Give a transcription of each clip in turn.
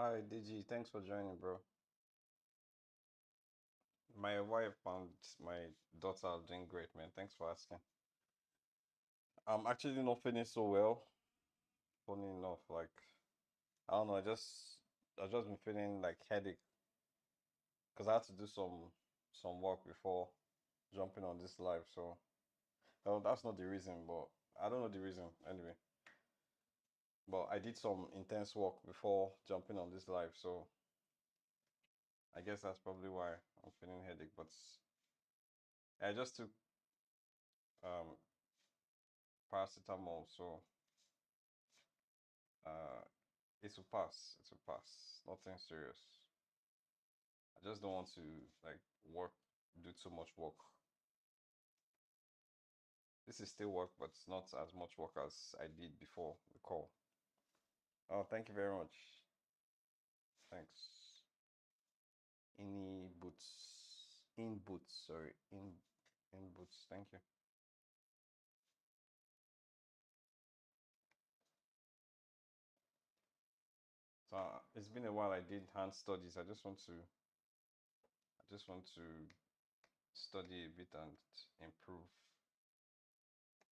Hi, DG. Thanks for joining, bro. My wife and my daughter are doing great, man. Thanks for asking. I'm actually not feeling so well, funny enough. Like, I don't know, I just been feeling like headache because I had to do some work before jumping on this live. So, well, that's not the reason, but I don't know the reason anyway. But I did some intense work before jumping on this live, so I guess that's probably why I'm feeling headache. But I just took um paracetamol, so Uh, it will pass. It will pass. Nothing serious. I just don't want to like do too much work. This is still work, but it's not as much work as I did before the call. Oh, thank you very much. Thanks. In boots, sorry, in boots. Thank you. So it's been a while. I did hand studies. I just want to study a bit and improve.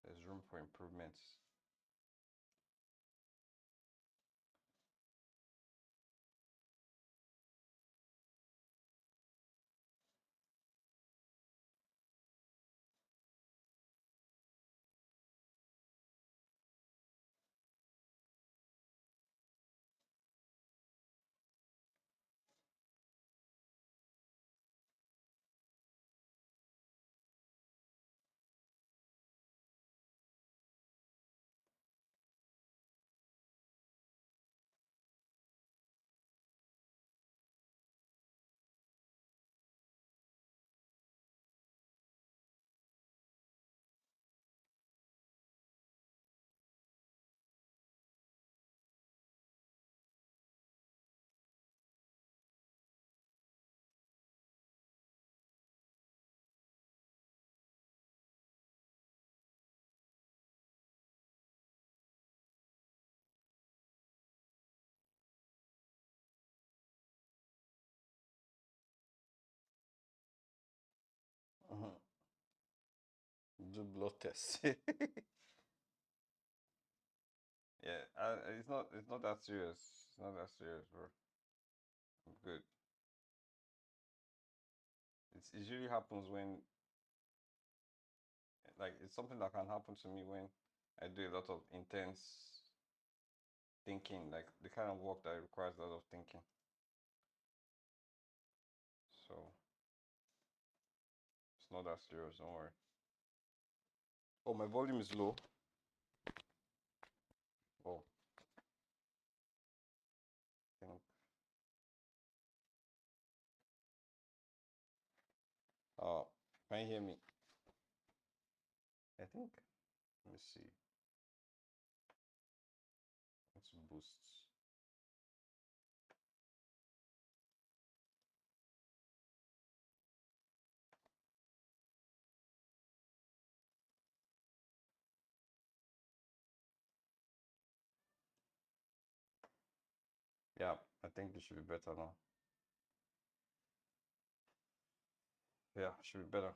There's room for improvements. Mhm. Do blood tests. Yeah, it's not that serious. It's not that serious, bro. I'm good. It usually happens when it's something that can happen to me when I do a lot of intense thinking, like the kind of work that requires a lot of thinking. So it's not that serious, don't worry. Oh, my volume is low. Oh, I think uh can you hear me? I think let me see. Let's boost. Yeah, I think it should be better now. Yeah, it should be better.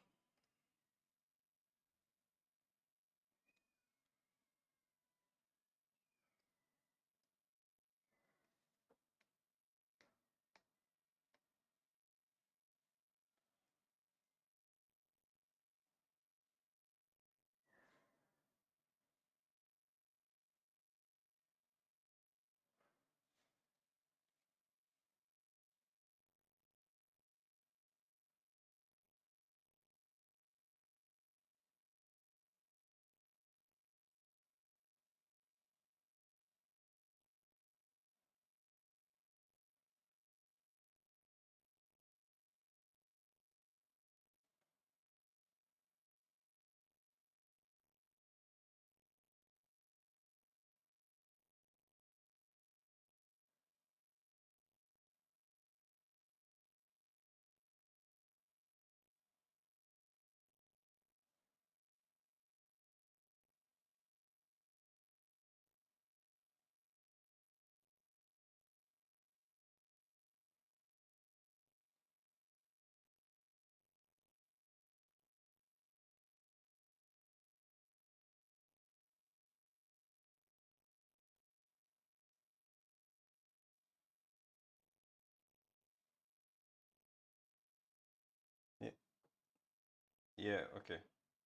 Yeah, okay.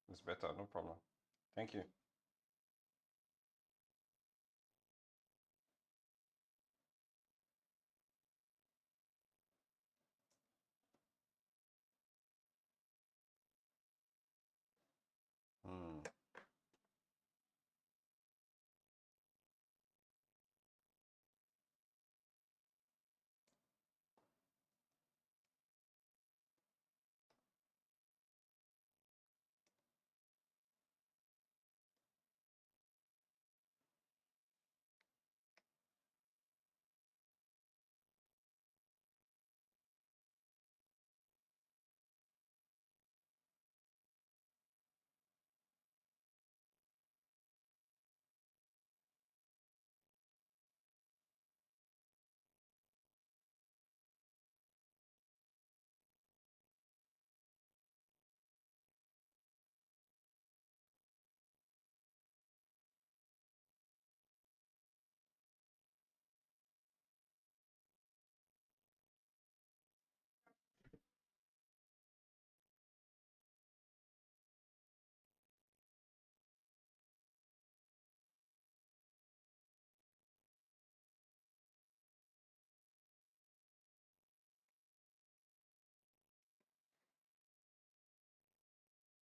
It's better, no problem. Thank you. Hmm.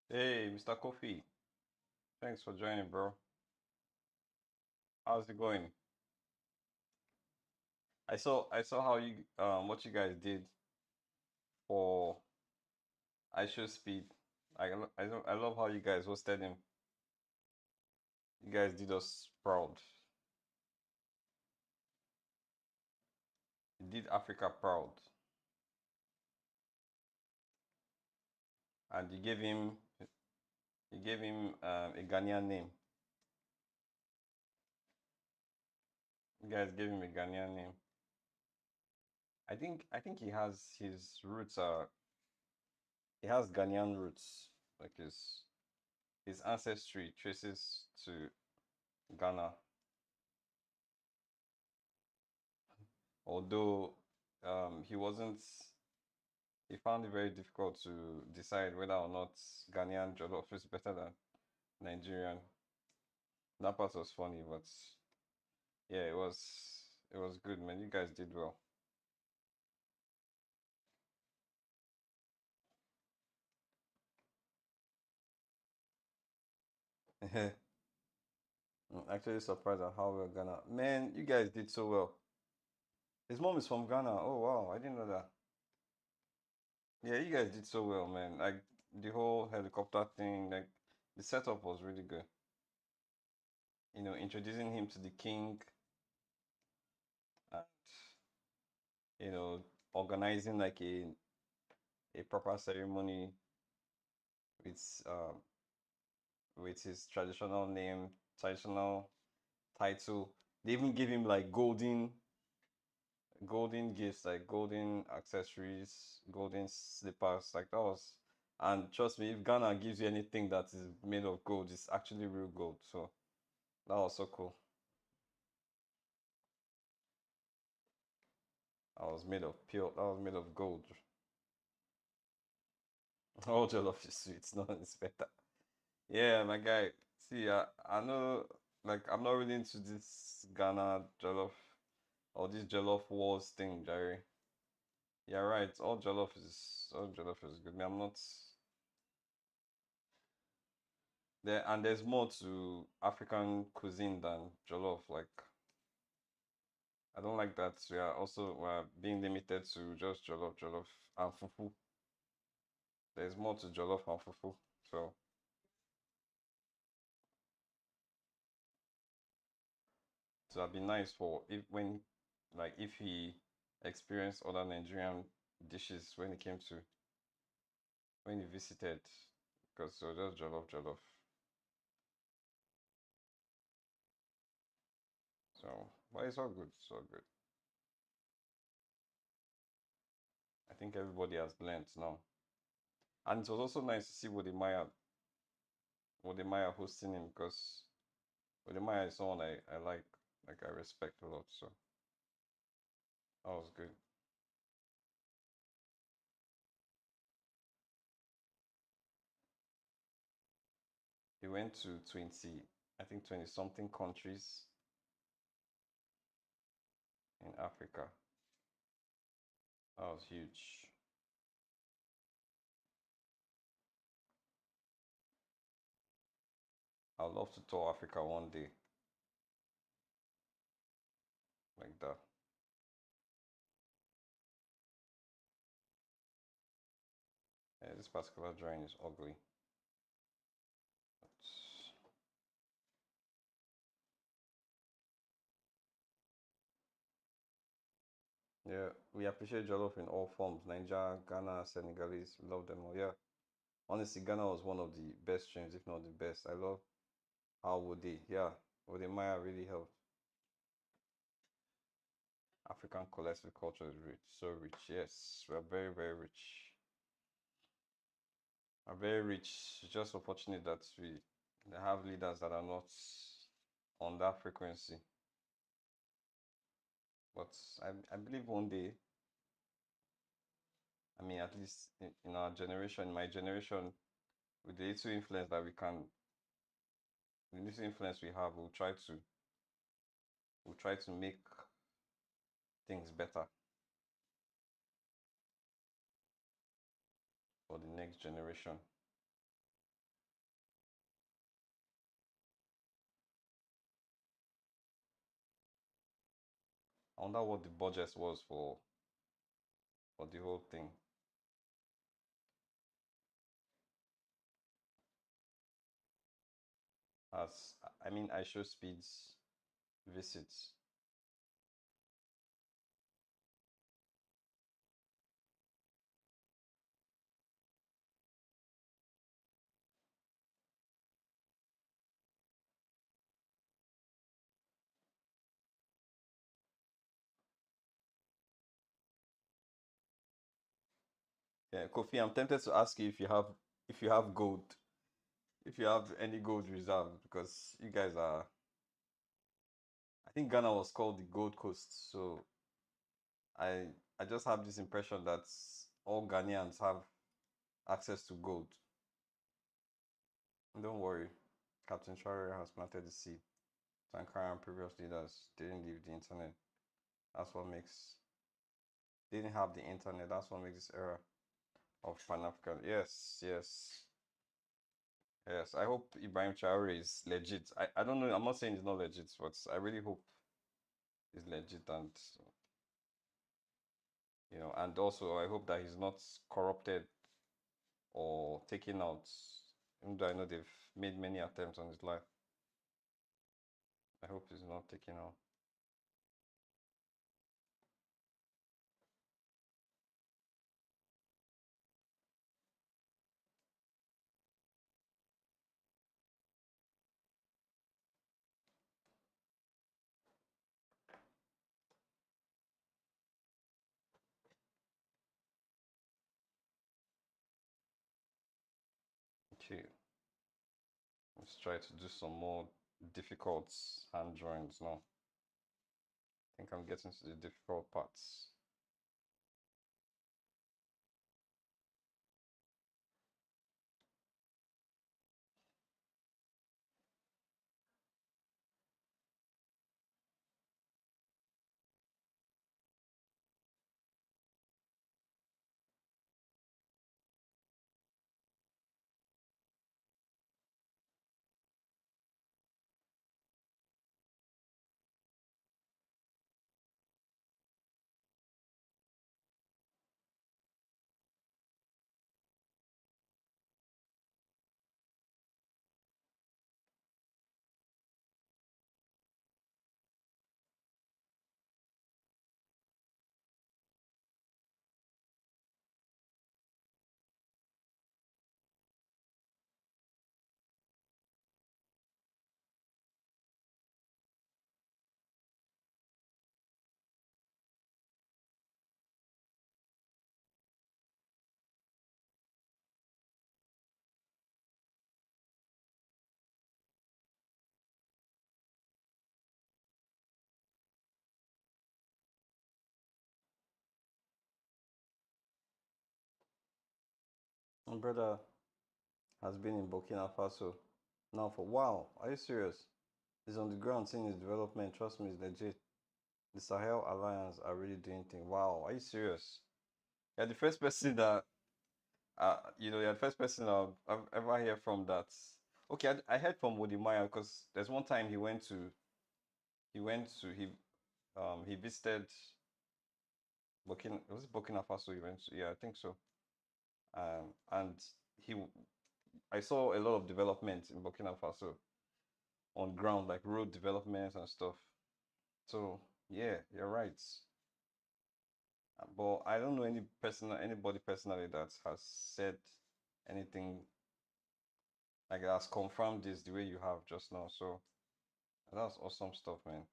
Hey, Mr. Kofi. Thanks for joining, bro. How's it going? I saw how you what you guys did for I Show Speed. I love how you guys hosted him. You guys did us proud. You did Africa proud. And you gave him a Ghanaian name. You guys gave him a Ghanaian name. I think he has Ghanaian roots. Like his ancestry traces to Ghana. Although he found it very difficult to decide whether or not Ghanaian jollof is better than Nigerian. That part was funny, but yeah, it was good, man. You guys did well. I'm actually surprised at how well Ghana. Man, you guys did so well. His mom is from Ghana. Oh wow, I didn't know that. Yeah, you guys did so well, man. Like the whole helicopter thing, like the setup was really good. Introducing him to the king and you know, organizing like a proper ceremony with with his traditional name, traditional title. They even give him like golden gifts, like golden accessories, golden slippers. Like that was, and trust me, if Ghana gives you anything that is made of gold, it's actually real gold. So that was so cool. I was made of pure. That was made of gold. All jollof is sweet. None is better. Yeah, my guy. See, I know, like, I'm not really into this Ghana jollof or this jollof wars thing, Jerry. You're right. All jollof is good. Me, I'm not there, and there's more to African cuisine than jollof. Like, I don't like that we are being limited to just jollof and fufu. There's more to jollof and fufu. So, so it'd be nice for if he experienced other Nigerian dishes when he visited, because so just jollof. So, but it's all good. It's all good. I think everybody has learned now, and it was also nice to see Wodemaya hosting him because Wodemaya is someone I like I respect a lot. So that was good. went to 20, I think 20 something countries in Africa. That was huge. I'd love to tour Africa one day like that. Yeah, this particular drawing is ugly. But yeah, we appreciate Jollof in all forms. Niger, Ghana, Senegalese, we love them all. Yeah, honestly, Ghana was one of the best streams, if not the best. I love how Woody, yeah, Woody Maya really helped. African collective culture is rich, so rich. Yes, we are very, very rich. Are very rich. It's just unfortunate that we have leaders that are not on that frequency. But I believe one day, I mean, at least in our generation, my generation, with the little influence that we can, the little influence we have, we'll try to make things better for the next generation. I wonder what the budget was for the whole thing. As I mean, I show speeds visits. Yeah, Kofi, I'm tempted to ask you if you have gold, if you have any gold reserve, because you guys are. I think Ghana was called the Gold Coast, so I I just have this impression that all Ghanaians have access to gold. Don't worry, Captain Traore has planted the seed. Sankara and previous leaders didn't leave the internet. That's what makes they didn't have the internet. That's what makes this era of Pan African. Yes, yes, yes. I hope Ibrahim Traore is legit. I don't know. I'm not saying he's not legit, but I really hope he's legit and and also I hope that he's not corrupted or taken out. Even though I know they've made many attempts on his life. I hope he's not taken out. Okay, let's try to do some more difficult hand drawings now. I think I'm getting to the difficult parts. My brother has been in Burkina Faso Now for wow, are you serious? He's on the ground seeing his development. Trust me, it's legit. The Sahel Alliance are really doing things. Wow, are you serious? You're the first person that you're the first person I've ever heard from that. Okay, I heard from Wodimaya because there's one time he visited Burkina Faso he went to, yeah, I think so. And he I saw a lot of development in Burkina Faso on ground, like road developments and stuff. So yeah, you're right. But I don't know anybody personally that has said anything like has confirmed this the way you have just now. So that's awesome stuff, man.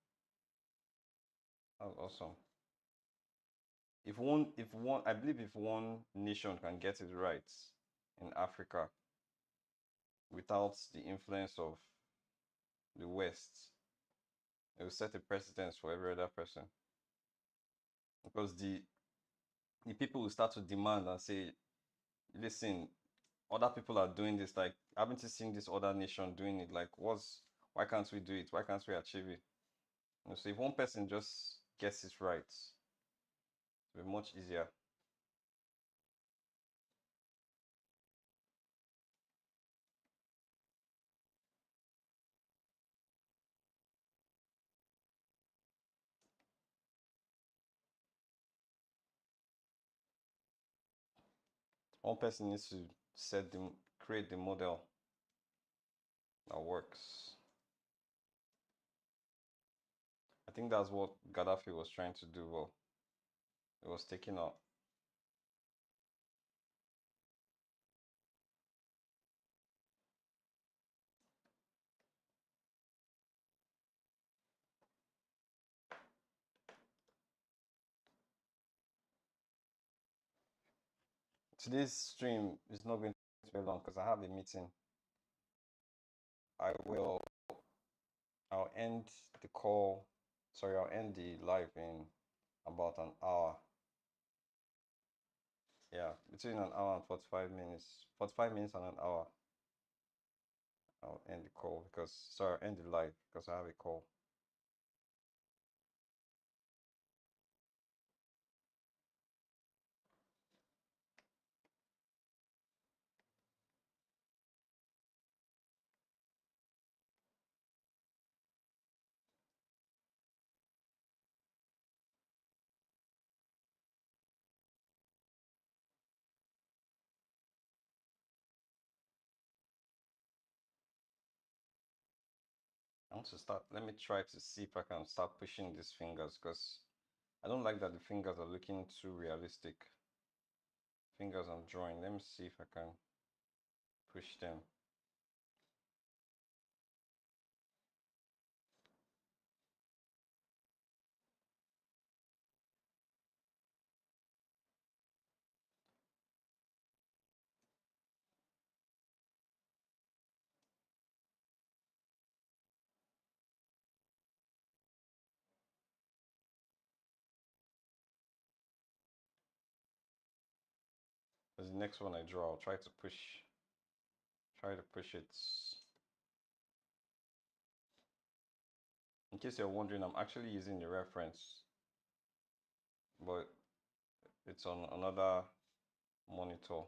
That's awesome. I believe if one nation can get it right in Africa without the influence of the West, it will set a precedence for every other person. Because the people will start to demand and say, listen, other people are doing this. Like, haven't you seen this other nation doing it? Like, why can't we do it? Why can't we achieve it? So if one person just gets it right, it'll be much easier. One person needs to create the model that works. I think that's what Gaddafi was trying to do. Well, it was taken out. Today's stream is not going to be long because I have a meeting. I will. I'll end the call. Sorry, I'll end the live in about an hour. Yeah, between an hour and 45 minutes. 45 minutes and an hour. I'll end the call because, sorry, I'll end the live because I have a call. I want to start. Let me try to see if I can start pushing these fingers because I don't like that the fingers are looking too realistic. Fingers I'm drawing. Let me see if I can push them. As the next one I draw, I'll try to push it. In case you're wondering, I'm actually using the reference, but it's on another monitor.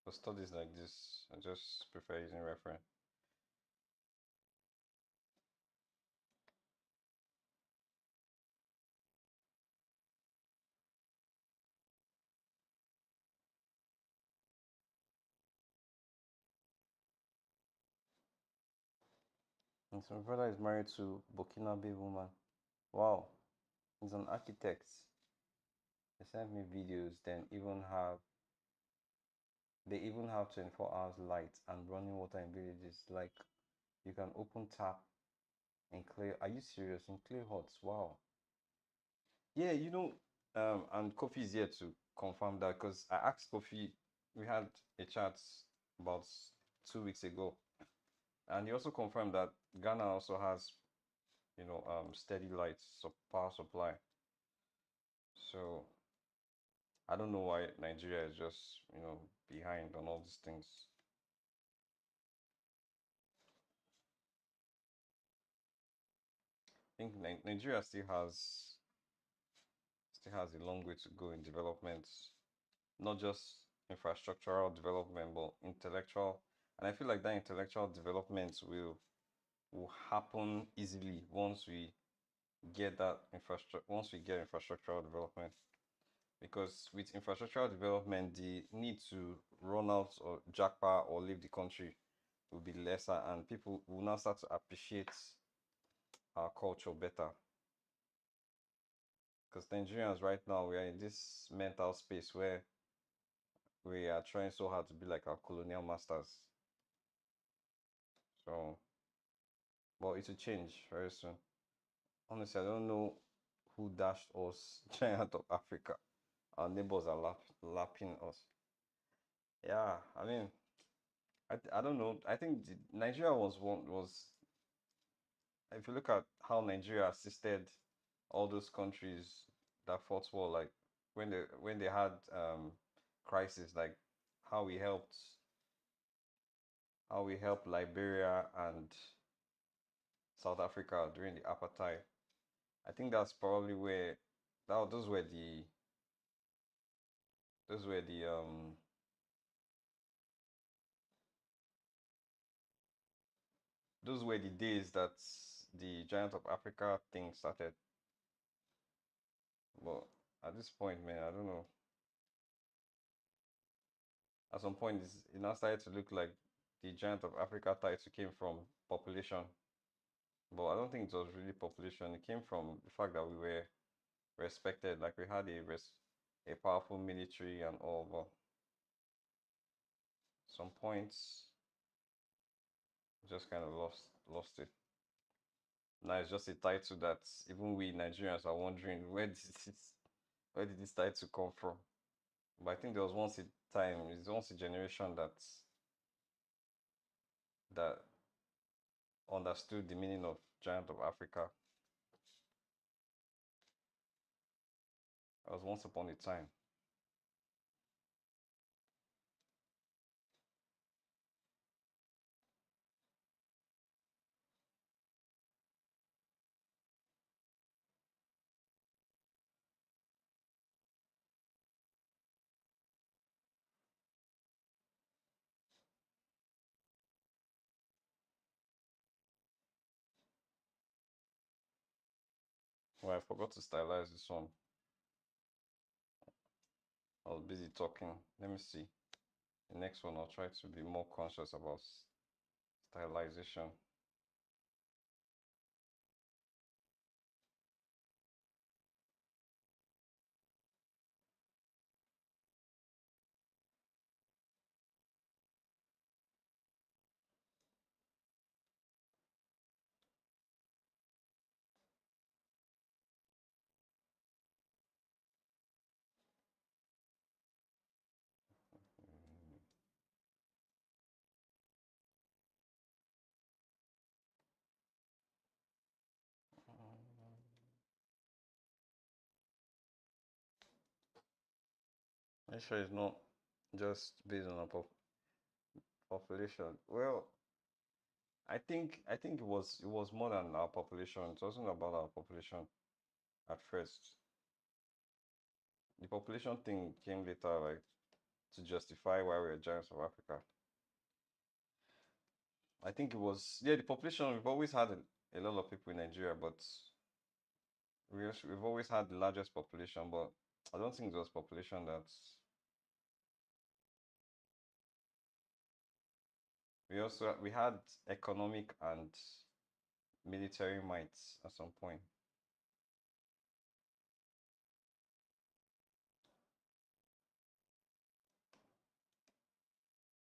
For studies like this, I just prefer using reference. And so my brother is married to Burkinabe woman. Wow, he's an architect. They sent me videos. They even have 24 hours light and running water in villages. Like you can open tap in clay. Are you serious? In clay huts? Wow. Yeah, and Kofi is here to confirm that because I asked Kofi. We had a chat about 2 weeks ago, and he also confirmed that Ghana also has, steady lights, power supply. So I don't know why Nigeria is just, behind on all these things. I think Nigeria still has a long way to go in development, not just infrastructural development, but intellectual. And I feel like that intellectual development will happen easily once we get infrastructural development. Because with infrastructural development, the need to run out or jackpot or leave the country will be lesser, and people will now start to appreciate our culture better. Because Nigerians right now, we are in this mental space where we are trying so hard to be like our colonial masters. So, but it will change very soon. Honestly, I don't know who dashed us giant of Africa. Our neighbors are lapping us. Yeah, I mean, I don't know. I think Nigeria was, if you look at how Nigeria assisted all those countries that fought war, like when they had crisis, like how we helped how we helped Liberia and South Africa during the apartheid. I think that's probably where that those were the those were the days that the Giant of Africa thing started. But at this point, man, I don't know. At some point, it now started to look like the Giant of Africa title came from population. But I don't think it was really population. It came from the fact that we were respected, like we had a powerful military and all. But some points just kind of lost it. Now it's just a title that even we Nigerians are wondering where did this title come from? But I think there was once a time, it's once a generation that understood the meaning of Giant of Africa. That was once upon a time. Well, I forgot to stylize this one. I was busy talking. Let me see. The next one, I'll try to be more conscious about stylization. Make sure it's not just based on a population. Well, I think it was more than our population. It wasn't about our population at first. The population thing came later, like to justify why we're giants of Africa. I think it was, yeah, the population. We've always had a lot of people in Nigeria, but we've always had the largest population. But I don't think it was population that's. We had economic and military might at some point.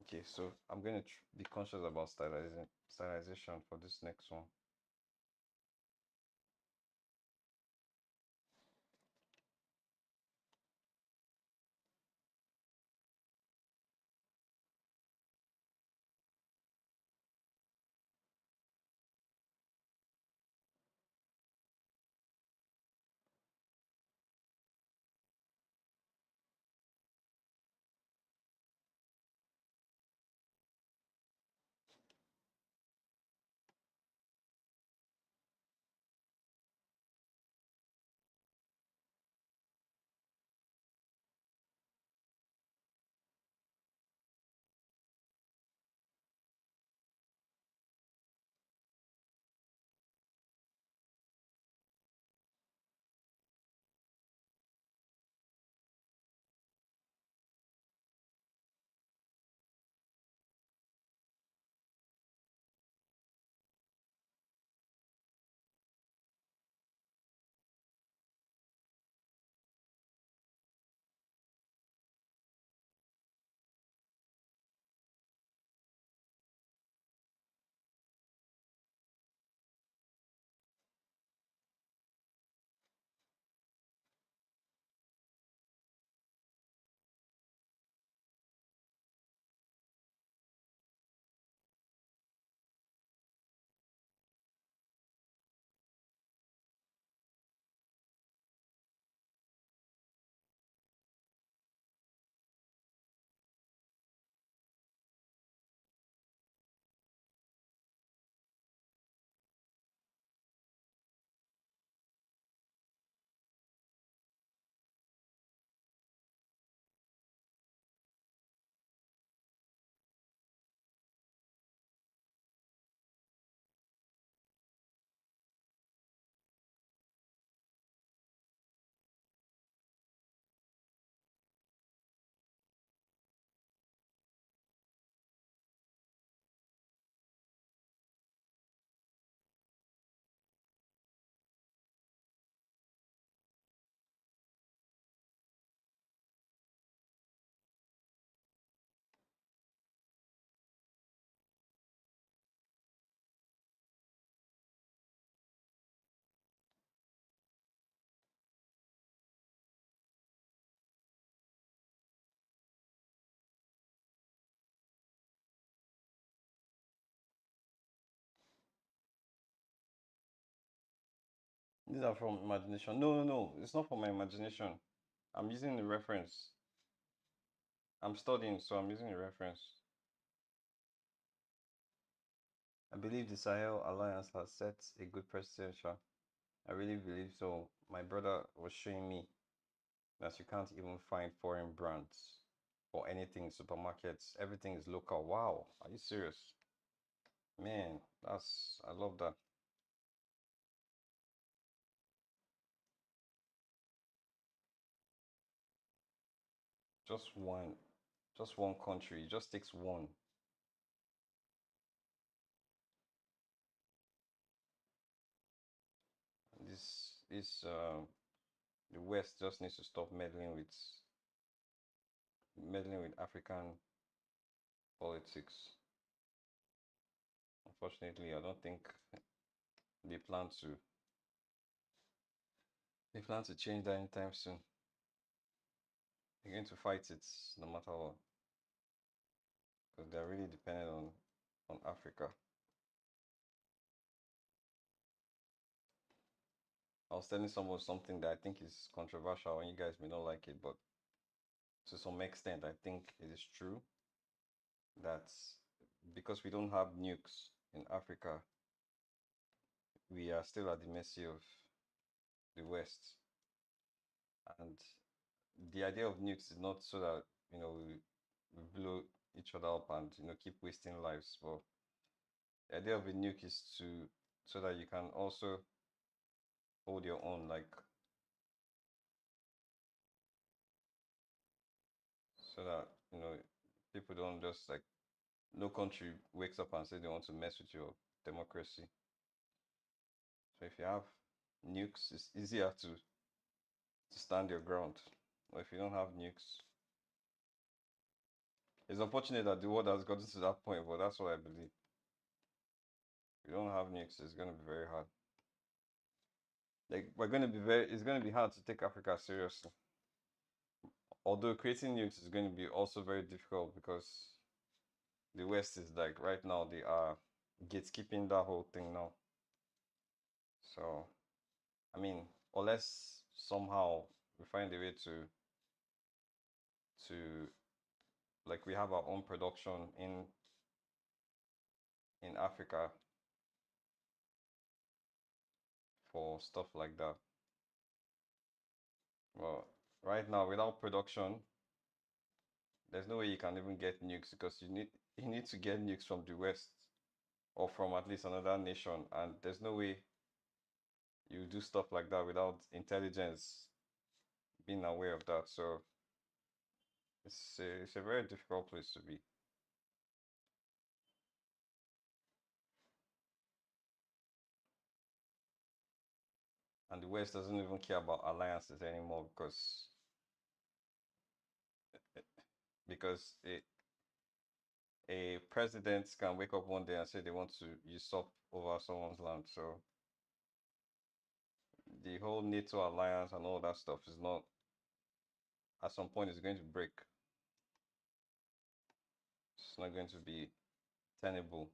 Okay, so I'm going to be conscious about stylization for this next one. These are from imagination. No, no, no. It's not from my imagination. I'm using the reference. I'm studying, so I'm using the reference. I believe the Sahel Alliance has set a good precedent. I really believe so. My brother was showing me that you can't even find foreign brands or anything in supermarkets. Everything is local. Wow, are you serious? Man, I love that. Just one, just one country. It just takes one. This the West just needs to stop meddling with African politics. Unfortunately, I don't think they plan to they plan to change that anytime soon. They're going to fight it no matter what, because they're really dependent on Africa. I was telling someone something that I think is controversial and you guys may not like it, but to some extent I think it is true that because we don't have nukes in Africa, we are still at the mercy of the West. And the idea of nukes is not so that, we blow each other up and, keep wasting lives. But the idea of a nuke is to so that you can also hold your own, like so that, people don't just like no country wakes up and say they want to mess with your democracy. So if you have nukes, it's easier to stand your ground. But if you don't have nukes, it's unfortunate that the world has gotten to that point, but that's what I believe. If you don't have nukes, it's going to be very hard. Like it's going to be hard to take Africa seriously. Although creating nukes is going to be also very difficult because the West is like right now they are gatekeeping that whole thing now. So I mean, unless somehow we find a way to like we have our own production in Africa for stuff like that. Well, right now without production, there's no way you can even get nukes because you need to get nukes from the West or from at least another nation, and there's no way you do stuff like that without intelligence being aware of that. So it's a very difficult place to be. And the West doesn't even care about alliances anymore because a president can wake up one day and say they want to usurp over someone's land. So the whole NATO alliance and all that stuff is not at some point it's going to break. It's not going to be tenable.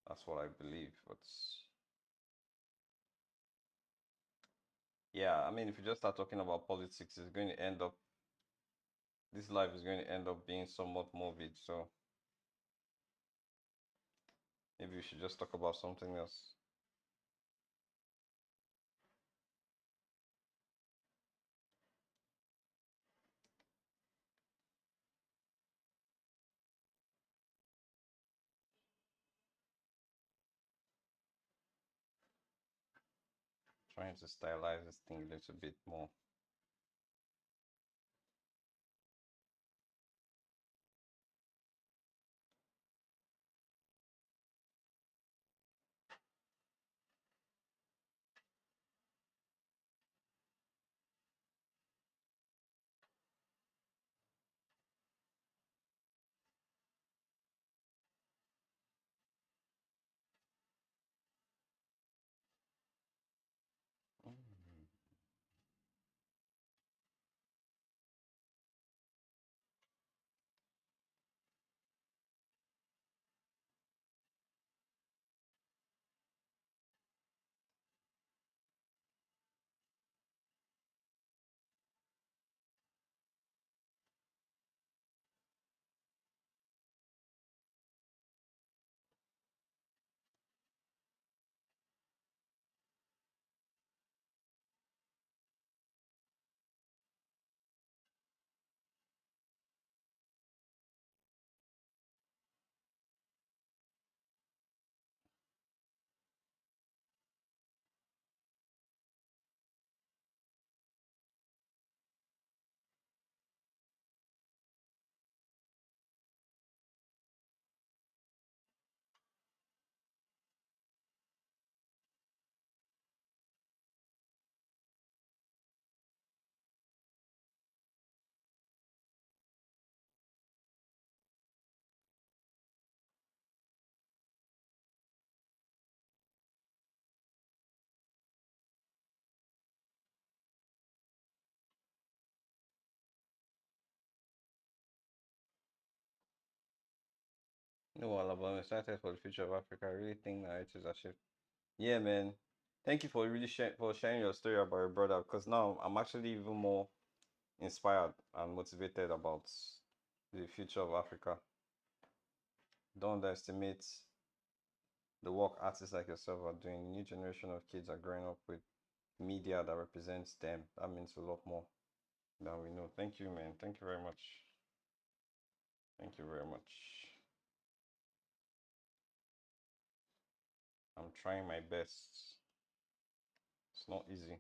That's what I believe. But yeah, I mean, if you just start talking about politics, it's going to end up this life is going to end up being somewhat morbid. So maybe we should just talk about something else. Trying to stylize this thing a little bit more. Mm. No, Alabama, excited for the future of Africa. I really think that it is a shift. Yeah, man. Thank you for really sharing your story about your brother because now I'm actually even more inspired and motivated about the future of Africa. Don't underestimate the work artists like yourself are doing. The new generation of kids are growing up with media that represents them. That means a lot more than we know. Thank you, man. Thank you very much. Thank you very much. I'm trying my best. It's not easy. I'm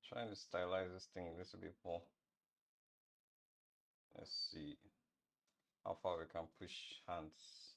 trying to stylize this thing a little bit more. Let's see how far we can push hands.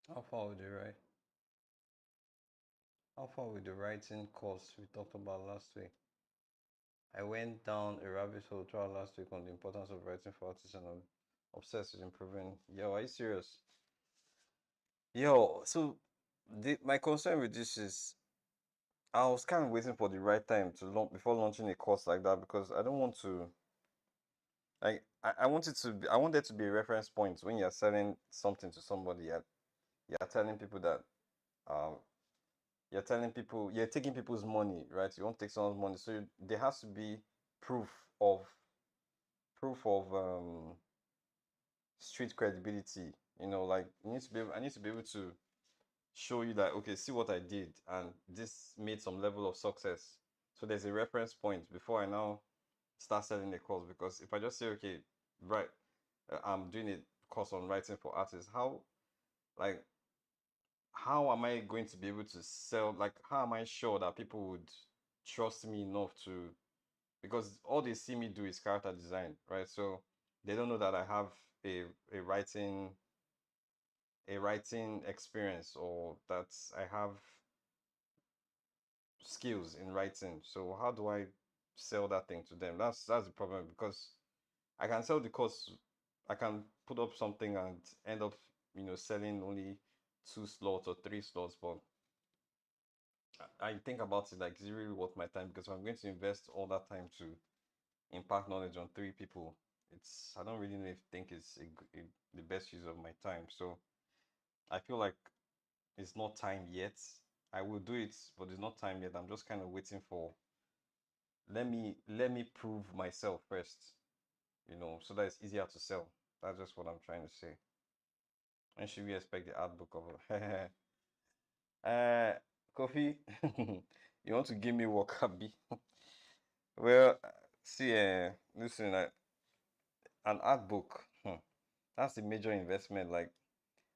How far with the right? How far with the writing course we talked about last week? I went down a rabbit hole throughout last week on the importance of writing for artists, and I'm obsessed with improving. Yo, are you serious? Yo, so my concern with this is I was kind of waiting for the right time to launch before launching a course like that, because I don't want to, like, I want it to be, I want there to be a reference point when you're selling something to somebody. You're telling people that um you're taking people's money, right? You won't take someone's money, so there has to be proof of proof of street credibility. Like, I need to be able to show you that, okay, see what I did, and this made some level of success. So there's a reference point before I now start selling the course. Because if I just say, okay, right, I'm doing a course on writing for artists, like how am I going to be able to sell? Like, how am I sure that people would trust me enough to? Because all they see me do is character design, right? So they don't know that I have a a writing a writing experience, or that I have skills in writing. So how do I sell that thing to them? That's the problem. Because I can sell the course, I can put up something and end up, selling only 2 slots or 3 slots. But I think about it like, is it really worth my time? Because if I'm going to invest all that time to impart knowledge on 3 people, I don't really think it's the best use of my time. So I feel like it's not time yet. I will do it, but it's not time yet. I'm just kind of waiting for, let me prove myself first, so that it's easier to sell. That's just what I'm trying to say. When should we expect the art book of? uh Kofi, you want to give me work, Abi? Well, see, listen, an art book, that's a major investment. Like,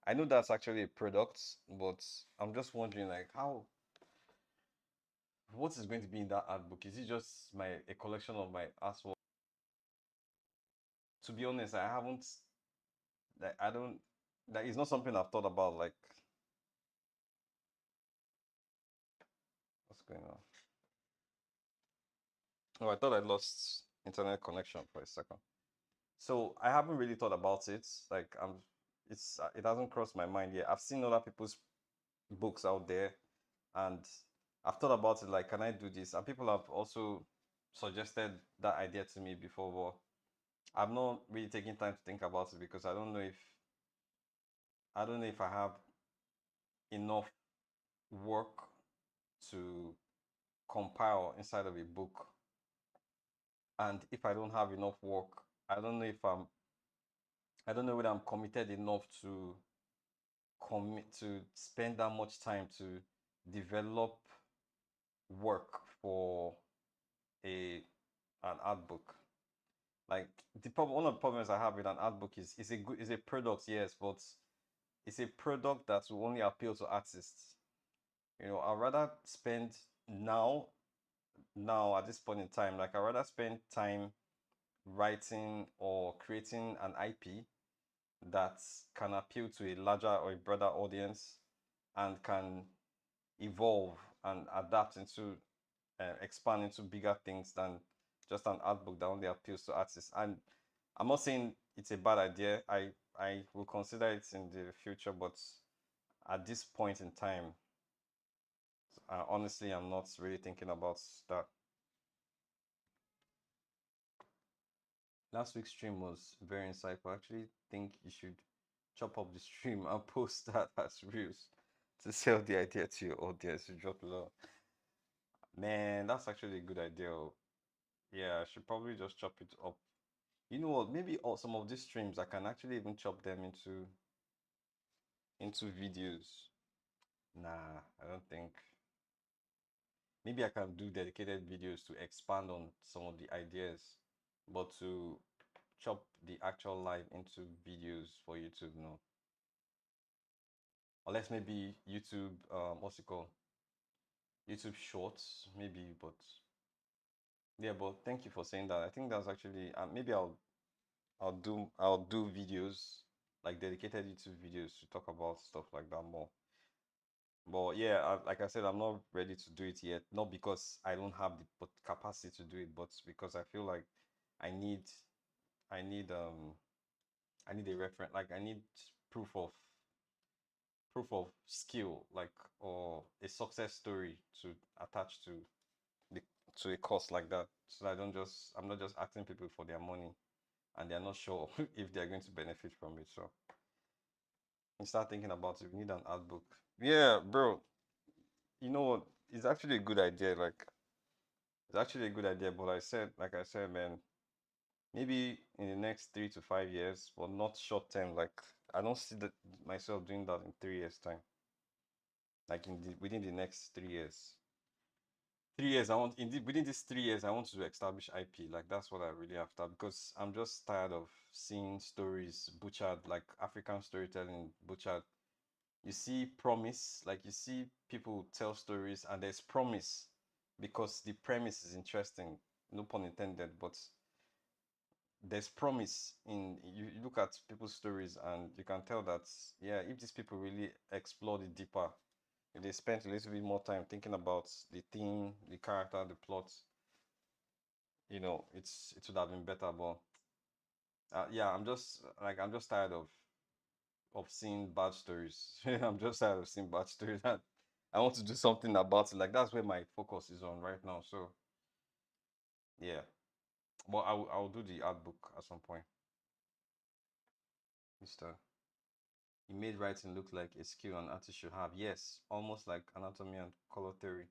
I know that's actually a product, but I'm just wondering, like, what is going to be in that art book? Is it just a collection of my artwork? To be honest, I haven't, like, I don't, that is not something I've thought about. Like, what's going on? Oh, I thought I lost internet connection for a second. So I haven't really thought about it. Like, it hasn't crossed my mind yet. I've seen other people's books out there, and I've thought about it. Like, can I do this? And people have also suggested that idea to me before, but I've not really taken time to think about it, because I don't know if I have enough work to compile inside of a book. And if I don't have enough work, I don't know if I don't know whether I'm committed enough to spend that much time to develop work for a an art book. Like, one of the problems I have with an art book is a product, yes, but it's a product that will only appeal to artists. I'd rather spend now now at this point in time, like, I'd rather spend time writing or creating an IP that can appeal to a larger or a broader audience, and can evolve and adapt into expand into bigger things than just an art book that only appeals to artists. And I'm not saying it's a bad idea. I will consider it in the future, but at this point in time, honestly, I'm not really thinking about that. Last week's stream was very insightful. I actually think you should chop up the stream and post that as reels to sell the idea to your audience. You drop a lot. Man, that's actually a good idea. Oh. Yeah, I should probably just chop it up. You know what? Maybe some of these streams I can actually even chop them into videos. Nah, I don't think. Maybe I can do dedicated videos to expand on some of the ideas, but to chop the actual live into videos for YouTube, no. Unless maybe YouTube, what's it called? YouTube Shorts, maybe. But yeah, but thank you for saying that. I think that's actually, maybe I'll do videos like dedicated YouTube videos to talk about stuff like that more. But yeah, like I said, I'm not ready to do it yet. Not because I don't have the capacity to do it, but because I feel like I need, I need, I need a reference. Like I need proof of proof of skill, like or a success story to attach to the to a course like that. So I don't just I'm not just asking people for their money and they're not sure if they're going to benefit from it. So you start thinking about it. We need an art book. Yeah, bro. You know what? It's actually a good idea. Like it's actually a good idea. But like I said, man, maybe in the next 3 to 5 years, but not short term. Like I don't see that myself doing that in 3 years time. Like within the next 3 years. 3 years, I want indeed within these 3 years, I want to establish IP. Like that's what I really after because I'm just tired of seeing stories butchered, like African storytelling butchered. You see promise, like you see people tell stories and there's promise because the premise is interesting. No pun intended, but there's promise in you look at people's stories and you can tell that yeah, if these people really explored it deeper, if they spent a little bit more time thinking about the theme, the character, the plot, it would have been better. But yeah, I'm just tired of seeing bad stories. I'm just tired of seeing bad stories. I want to do something about it. Like that's where my focus is on right now. So yeah, but I'll do the art book at some point. Mister, he made writing look like a skill an artist should have. Yes, almost like anatomy and color theory.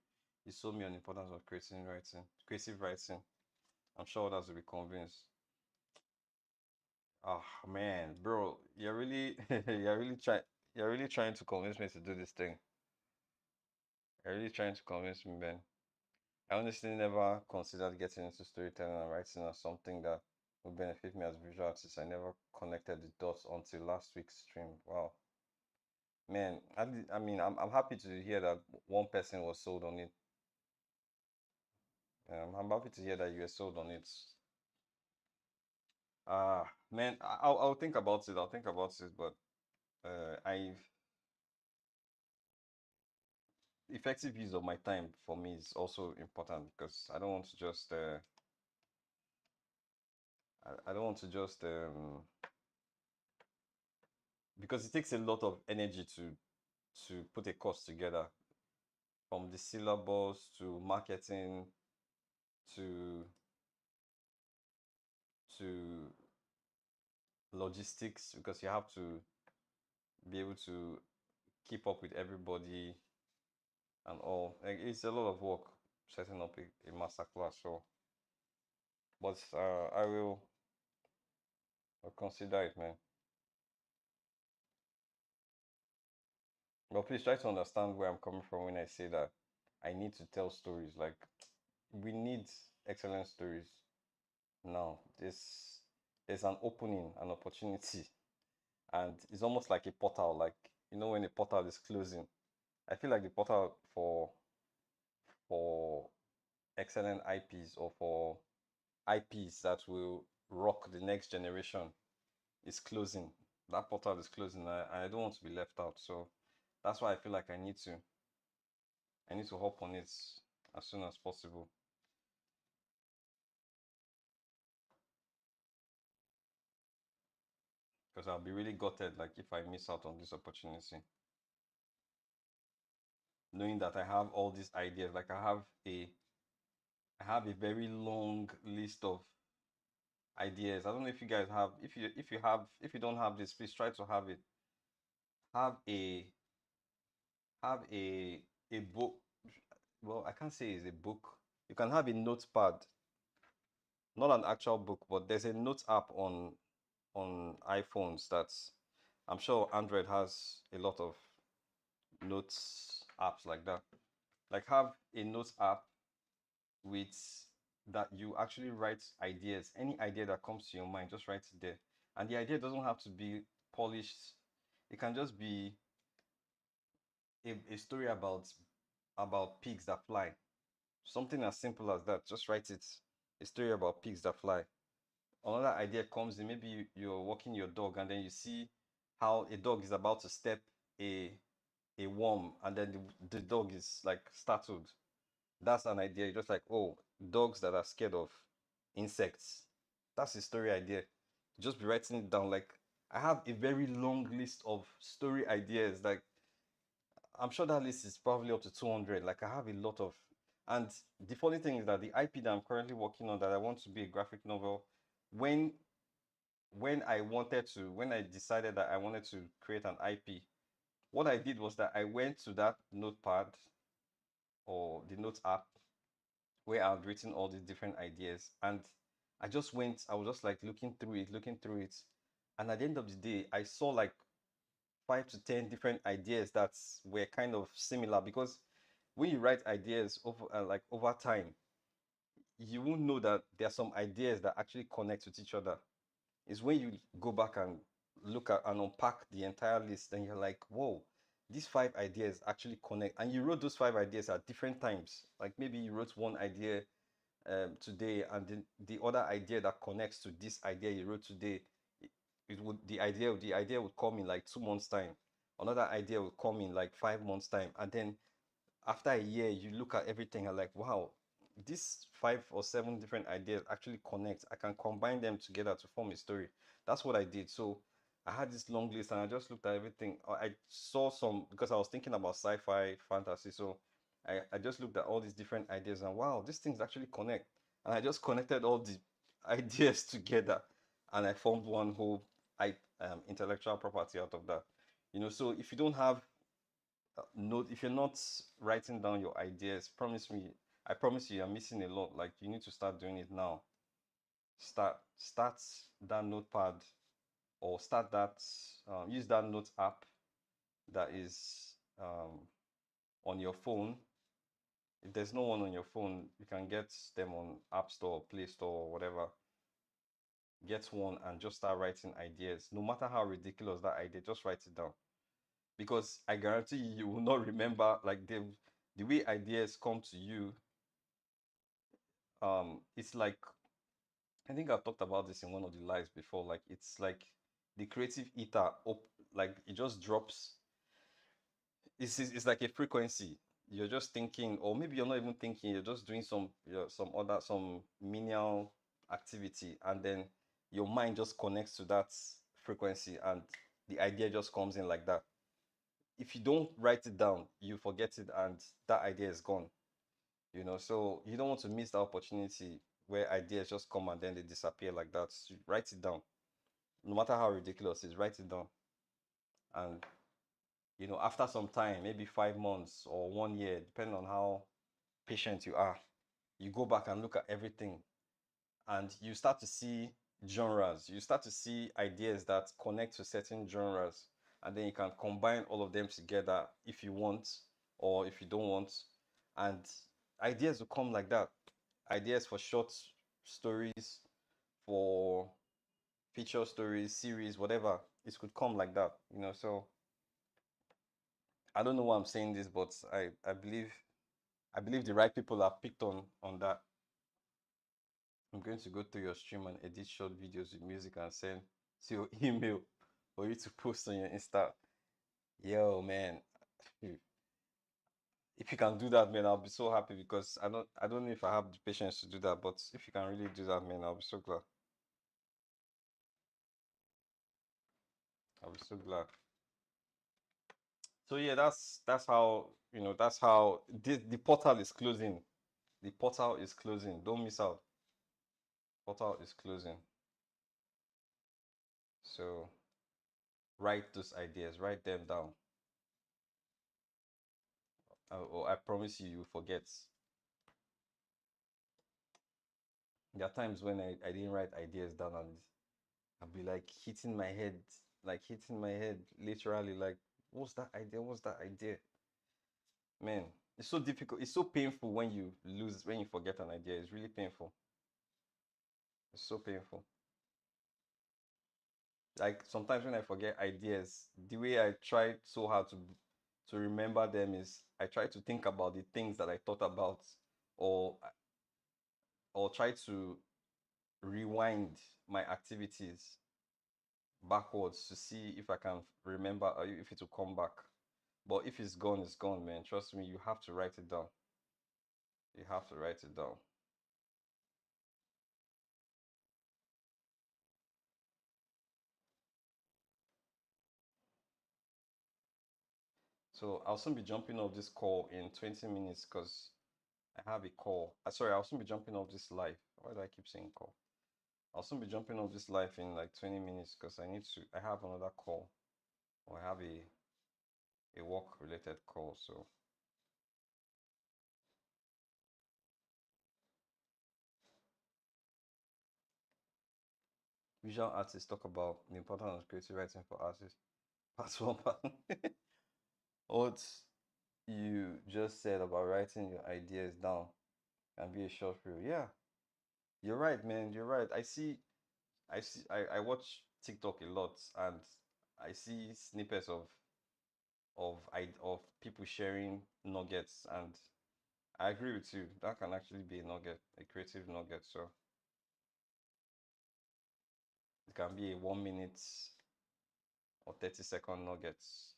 He sold me on the importance of creative writing. I'm sure others will be convinced. Oh man, bro, you're really trying to convince me to do this thing. You're really trying to convince me, Ben. I honestly never considered getting into storytelling and writing as something that would benefit me as a visual artist. I never connected the dots until last week's stream. Wow. Man, I mean, I'm happy to hear that one person was sold on it. I'm happy to hear that you were sold on it. Man, I'll think about it. I'll think about it, but I effective use of my time for me is also important because I don't want to just I don't want to just because it takes a lot of energy to put a course together from the syllabus to marketing to to logistics because you have to be able to keep up with everybody and all. Like, it's a lot of work setting up a master class. So, but I'll consider it, man. But please try to understand where I'm coming from when I say that I need to tell stories. Like we need excellent stories now. There's an opening, an opportunity, and it's almost like a portal. Like when a portal is closing, I feel like the portal for excellent IPs or for IPs that will rock the next generation is closing. That portal is closing. I don't want to be left out. So that's why I feel like I need to hop on it as soon as possible. Because I'll be really gutted like if I miss out on this opportunity. Knowing that I have all these ideas, like I have a very long list of ideas. I don't know if you guys have if you don't have this, please try to have it. Have a book. Well, I can't say it's a book. You can have a notepad, not an actual book, but there's a note app on iPhones that's I'm sure Android has a lot of notes apps like that. Like have a notes app with that you actually write ideas. Any idea that comes to your mind, just write it there. And the idea doesn't have to be polished. It can just be a story about pigs that fly. Something as simple as that. Just write it. A story about pigs that fly. Another idea comes in. Maybe you're walking your dog and then you see how a dog is about to step a a worm, and then the dog is like startled. That's an idea. You're just like, oh, dogs that are scared of insects. That's a story idea. Just be writing it down. Like, I have a very long list of story ideas. Like, I'm sure that list is probably up to 200. Like, I have a lot of. And the funny thing is that the IP that I'm currently working on, that I want to be a graphic novel, when when I decided that I wanted to create an IP, what I did was that I went to that notepad or the notes app where I had written all these different ideas. And I was just like looking through it. And at the end of the day, I saw like 5 to 10 different ideas that were kind of similar, because when you write ideas over time, you won't know that there are some ideas that actually connect with each other. It's when you go back and look at and unpack the entire list, and you're like, whoa, these 5 ideas actually connect. And you wrote those 5 ideas at different times. Like maybe you wrote one idea today, and the other idea that connects to this idea you wrote today, it would the idea would come in like 2 months time. Another idea would come in like 5 months time, and then after a year, you look at everything and like, wow, these 5 or 7 different ideas actually connect. I can combine them together to form a story. That's what I did. So I had this long list, and I just looked at everything. I saw some, because I was thinking about sci-fi, fantasy. So I just looked at all these different ideas, and wow, these things actually connect. And I just connected all the ideas together, and I formed one whole intellectual property out of that. So if you don't have note, if you're not writing down your ideas, I promise you, you're missing a lot. Like, you need to start doing it now. Start that notepad, or start that use that note app that is on your phone. If there's no one on your phone, you can get them on App Store, Play Store, or whatever. Get one and just start writing ideas. No matter how ridiculous that idea, just write it down, because I guarantee you will not remember. Like, the way ideas come to you, it's like, I think I've talked about this in one of the lives before. Like, it's like the creative ether up, like it just drops. It's like a frequency. You're just thinking, or maybe you're not even thinking, you're just doing some menial activity, and then your mind just connects to that frequency, and the idea just comes in like that. If you don't write it down, you forget it, and that idea is gone. So you don't want to miss the opportunity where ideas just come and then they disappear like that. So write it down. No matter how ridiculous it is, write it down. And after some time, maybe 5 months or 1 year, depending on how patient you are, you go back and look at everything, and you start to see genres. You start to see ideas that connect to certain genres, and then you can combine all of them together if you want, or if you don't want. And ideas will come like that. Ideas for short stories, for feature stories, series, whatever. It could come like that. So I don't know why I'm saying this, but I believe the right people are picked on that. I'm going to go through your stream and edit short videos with music and send to your email for you to post on your Insta. Yo, man, if you can do that, man, I'll be so happy, because I don't know if I have the patience to do that, but if you can really do that, man, I'll be so glad. I'll be so glad. So yeah, that's how the portal is closing. The portal is closing. Don't miss out. Portal is closing. So write those ideas, write them down. Or I promise you, you forget. There are times when I didn't write ideas down, and I'll be like hitting my head literally, like, what's that idea? What's that idea? Man, it's so difficult. It's so painful when you forget an idea. It's really painful. It's so painful. Like, sometimes when I forget ideas, the way I try so hard to remember them is I try to think about the things that I thought about, or try to rewind my activities backwards to see if I can remember or if it will come back. But if it's gone, man. Trust me, you have to write it down. You have to write it down. So I'll soon be jumping off this call in 20 minutes because I have a call. Sorry, I'll soon be jumping off this live. Why do I keep saying call? I'll soon be jumping off this live in like 20 minutes because I have another call or I have a work related call. So visual artists talk about the importance of creative writing for artists. Part one, part what you just said about writing your ideas down can be a short film. Yeah, you're right, man. You're right. I watch TikTok a lot and I see snippets of people sharing nuggets, and I agree with you. That can actually be a nugget, a creative nugget. So it can be a 1 minute or 30-second nuggets.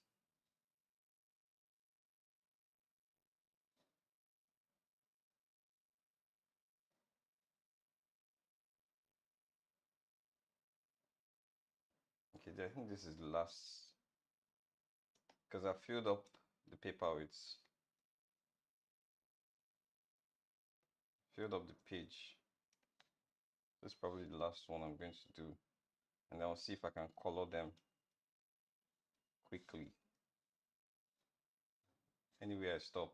Okay, I think this is the last because I filled up the paper with filled up the page. This is probably the last one I'm going to do, and then I'll see if I can color them quickly. Anyway, I stop,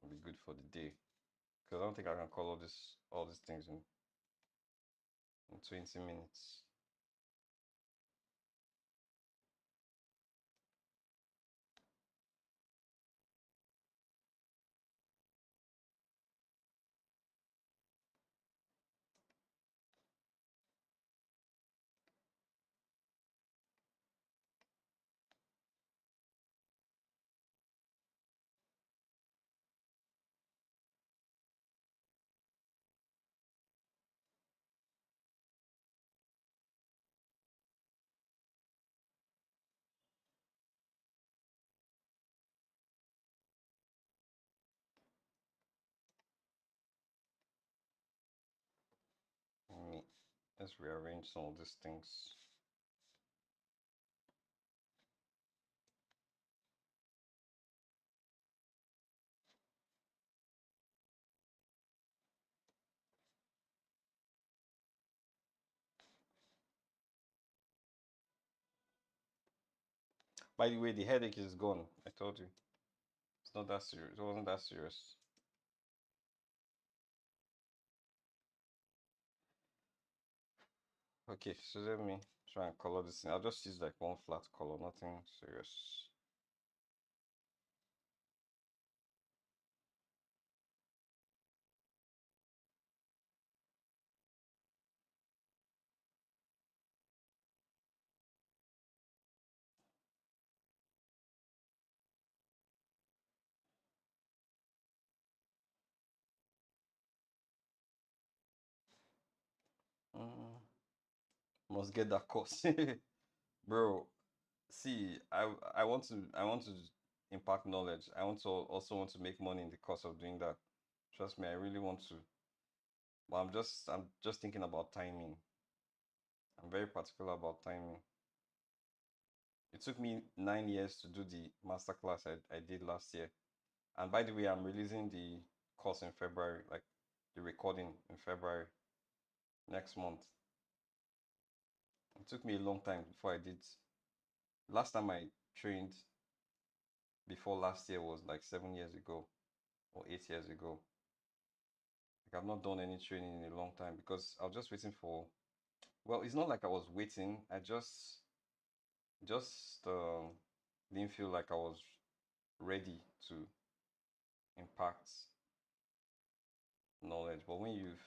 I'll be good for the day because I don't think I can color this all these things in 20 minutes. Let me let's rearrange some of these things. By the way, the headache is gone. I told you. It's not that serious. It wasn't that serious. Okay, so let me try and color this thing. I'll just use like one flat color, nothing serious. Mm, must get that course. Bro, see, I want to impact knowledge. I want to also want to make money in the course of doing that. Trust me, I really want to. But I'm just thinking about timing. I'm very particular about timing. It took me 9 years to do the masterclass I did last year. And by the way, I'm releasing the course in February, like the recording in February next month. It took me a long time before I did. Last time I trained before last year was like 7 years ago or 8 years ago. Like I've not done any training in a long time because I was just waiting for. Well, it's not like I was waiting. I just didn't feel like I was ready to impact knowledge. But when you've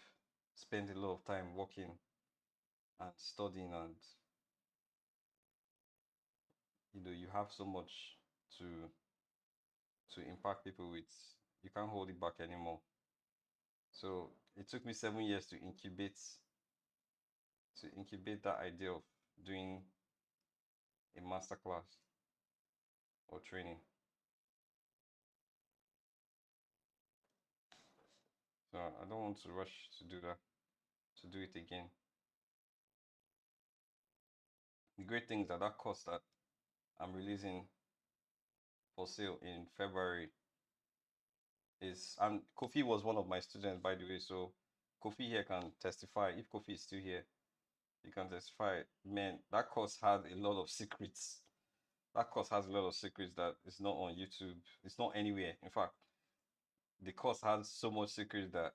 spent a lot of time working and studying and you have so much to impact people with, you can't hold it back anymore. So it took me 7 years to incubate that idea of doing a master class or training. So I don't want to rush to do that, to do it again. The great thing is that that course that I'm releasing for sale in February is, and Kofi was one of my students, by the way. So Kofi here can testify. If Kofi is still here, he can testify. Man, that course had a lot of secrets. That course has a lot of secrets that is not on YouTube. It's not anywhere. In fact, the course has so much secrets that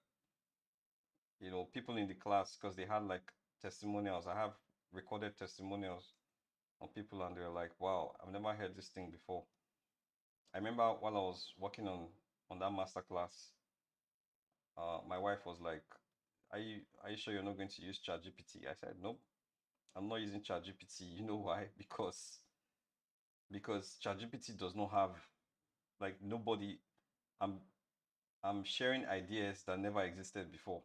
people in the class, because they had like testimonials. I have recorded testimonials on people, and they're like, "Wow, I've never heard this thing before." I remember while I was working on that master class, my wife was like, "Are you sure you're not going to use ChatGPT?" I said, "Nope, I'm not using ChatGPT." You know why? Because ChatGPT does not have, like, nobody. I'm I'm sharing ideas that never existed before.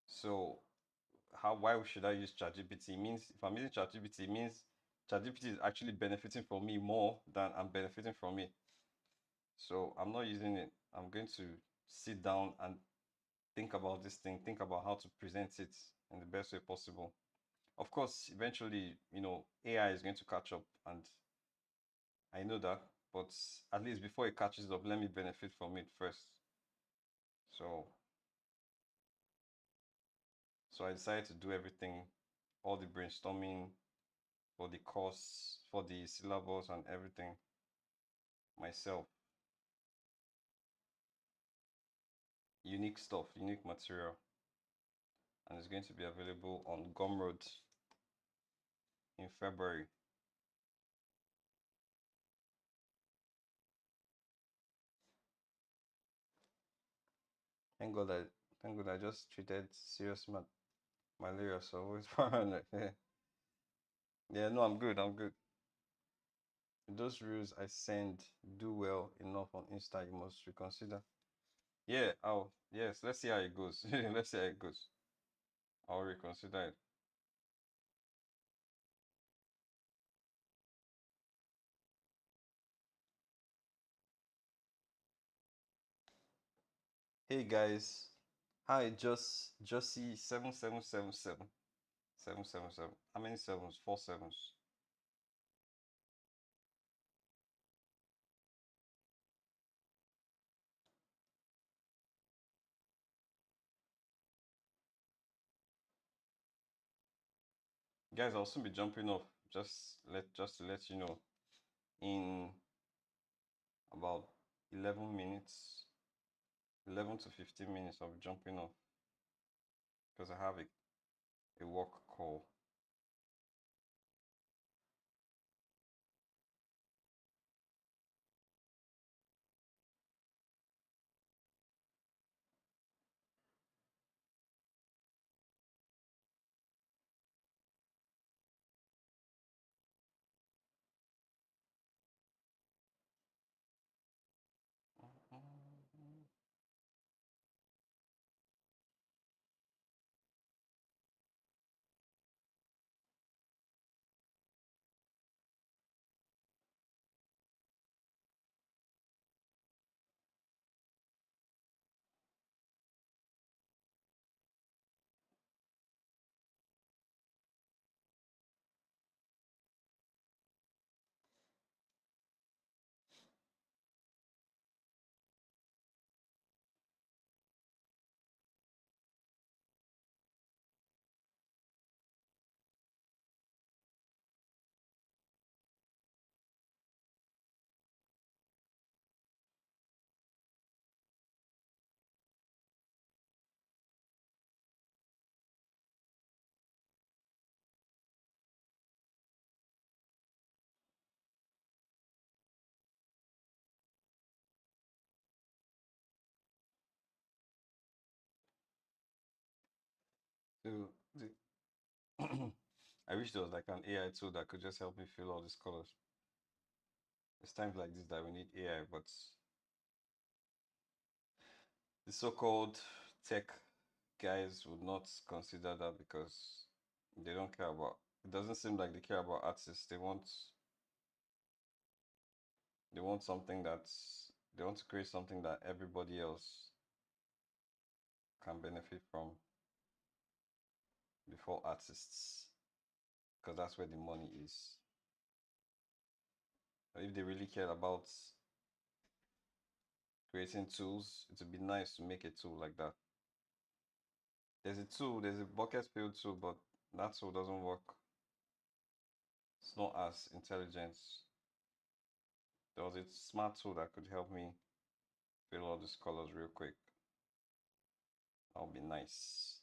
So why should I use ChatGPT? It means if I'm using ChatGPT, it means ChatGPT is actually benefiting from me more than I'm benefiting from it. So I'm not using it. I'm going to sit down and think about this thing, think about how to present it in the best way possible. Of course, eventually, AI is going to catch up, and I know that, but at least before it catches up, let me benefit from it first. So, so I decided to do everything, all the brainstorming for the course, for the syllabus and everything myself. Unique stuff, unique material, and it's going to be available on Gumroad in February. Thank God I thank God I just treated serious malaria, so always paranoid. Yeah. Yeah, no, I'm good. I'm good. Those reels I send do well enough on Insta, you must reconsider. Yeah, yes, let's see how it goes. Let's see how it goes. I'll reconsider it. Hey guys. Hi, just see 7777. 777. How many sevens? Four sevens. Guys, I'll soon be jumping off. Just to let you know. In about 11 minutes, 11 to 15 minutes, I'll be jumping off because I have a work call. So I wish there was like an AI tool that could just help me fill all these colors. It's times like this that we need AI, but the so-called tech guys would not consider that because they don't care about it doesn't seem like they care about artists. They want something that's they want to create something that everybody else can benefit from before artists, because that's where the money is. But if they really cared about creating tools, it would be nice to make a tool like that. There's a bucket fill tool, but that tool doesn't work. It's not as intelligent. There was a smart tool that could help me fill all these colors real quick. That would be nice.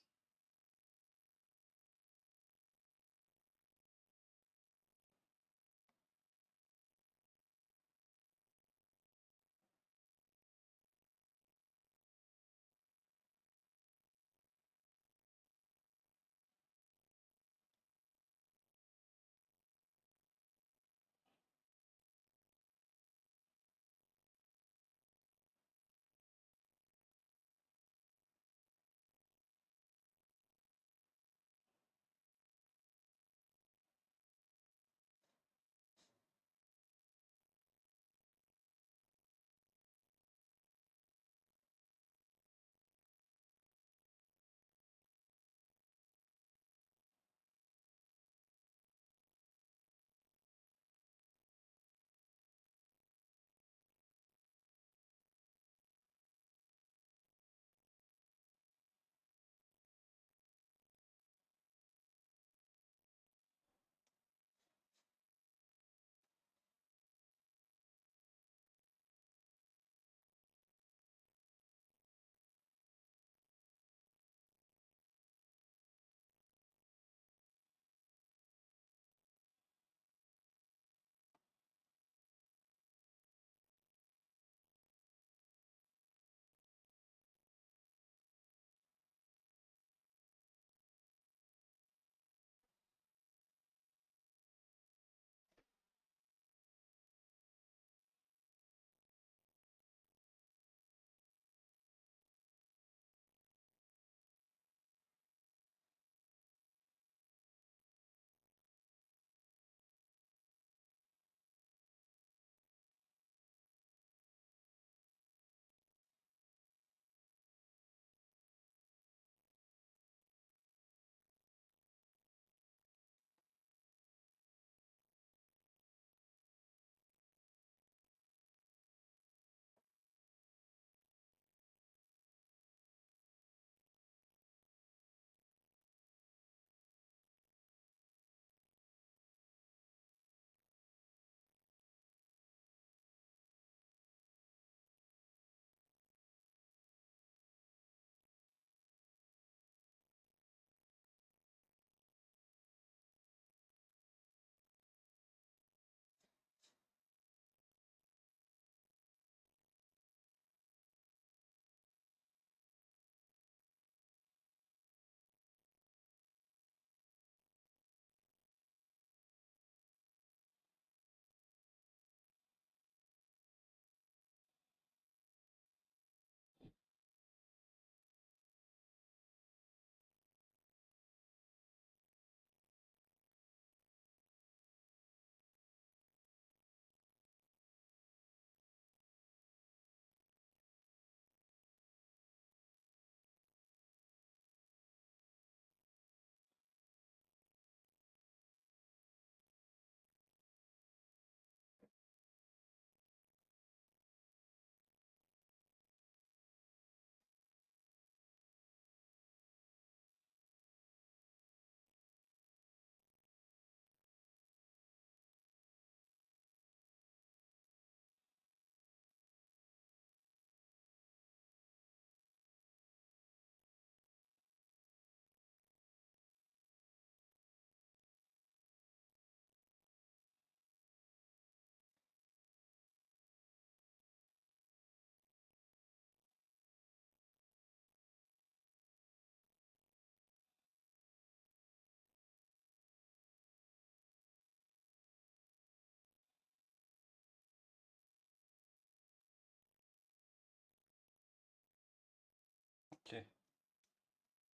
Okay,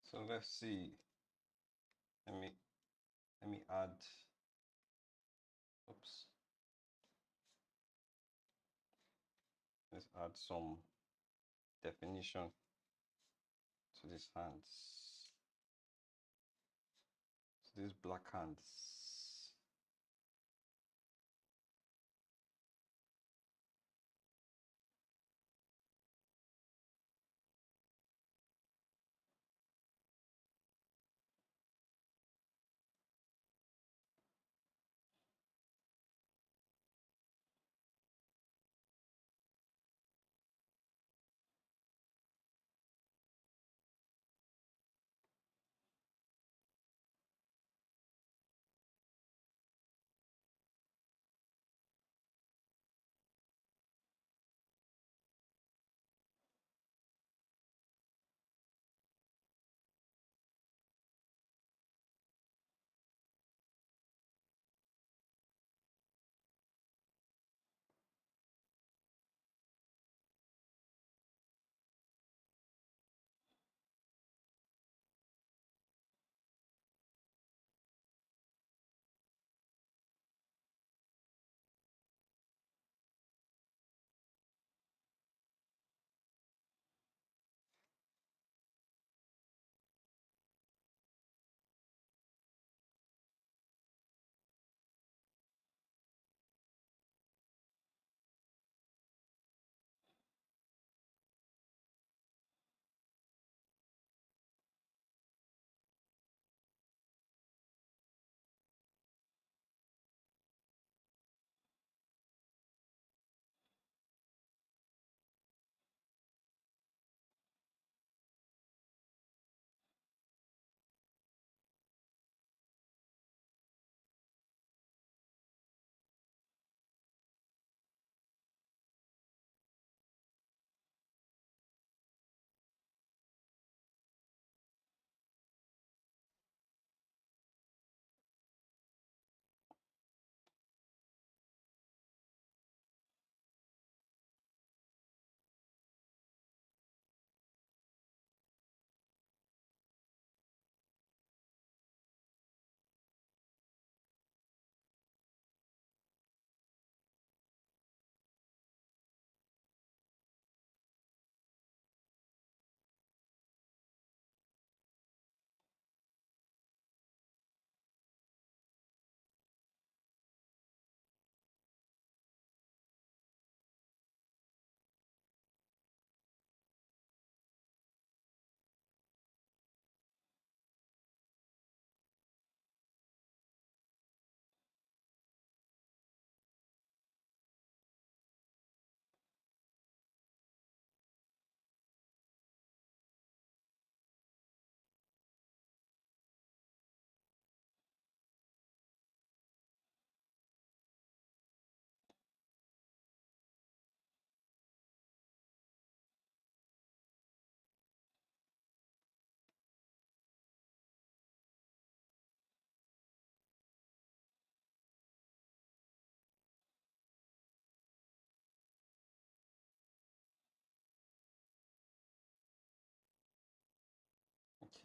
so let's see. Let me let me add add, oops, let's add some definition to these hands, to these black hands.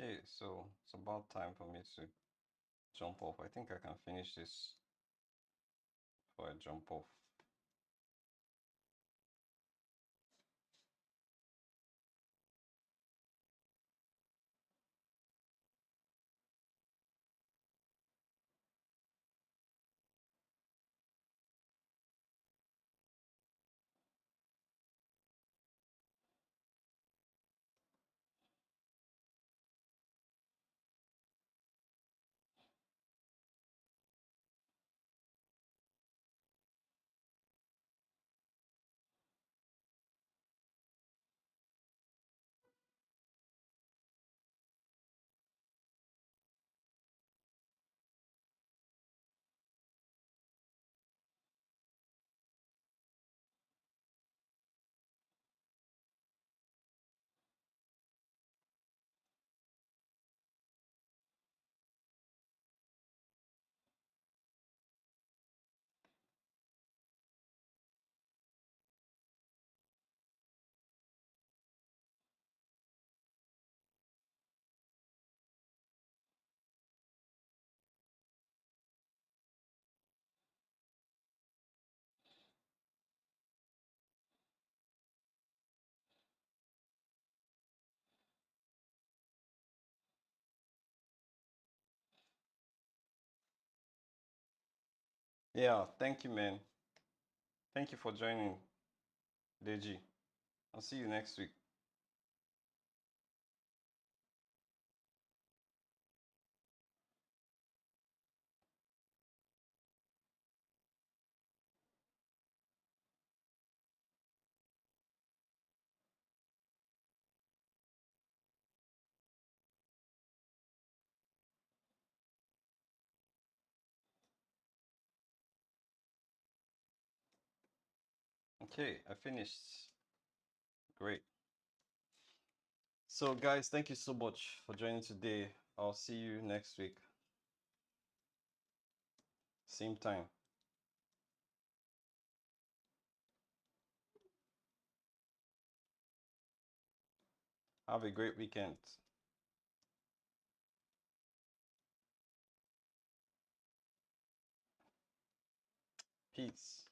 Okay, so it's about time for me to jump off. I think I can finish this before I jump off. Yeah, thank you, man. Thank you for joining, Deji. I'll see you next week. Okay, I finished. Great. So, guys, thank you so much for joining today. I'll see you next week. Same time. Have a great weekend. Peace.